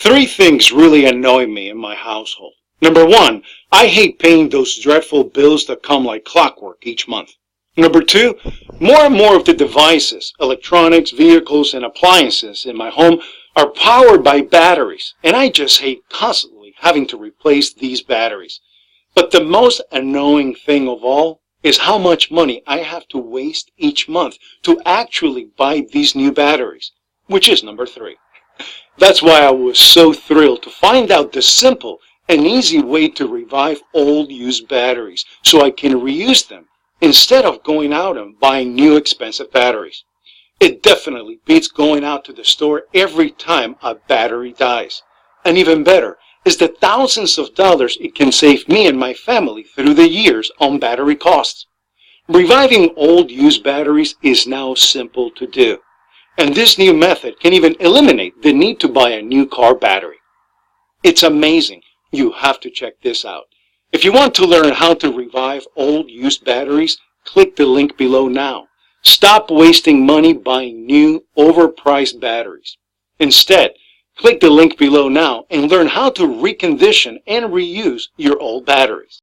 Three things really annoy me in my household. Number one, I hate paying those dreadful bills that come like clockwork each month. Number two, more and more of the devices, electronics, vehicles, and appliances in my home are powered by batteries, and I just hate constantly having to replace these batteries. But the most annoying thing of all is how much money I have to waste each month to actually buy these new batteries, which is number three. That's why I was so thrilled to find out the simple and easy way to revive old used batteries so I can reuse them instead of going out and buying new expensive batteries. It definitely beats going out to the store every time a battery dies. And even better is the thousands of dollars it can save me and my family through the years on battery costs. Reviving old used batteries is now simple to do. And this new method can even eliminate the need to buy a new car battery. It's amazing. You have to check this out. If you want to learn how to revive old used batteries, click the link below now. Stop wasting money buying new, overpriced batteries. Instead, click the link below now and learn how to recondition and reuse your old batteries.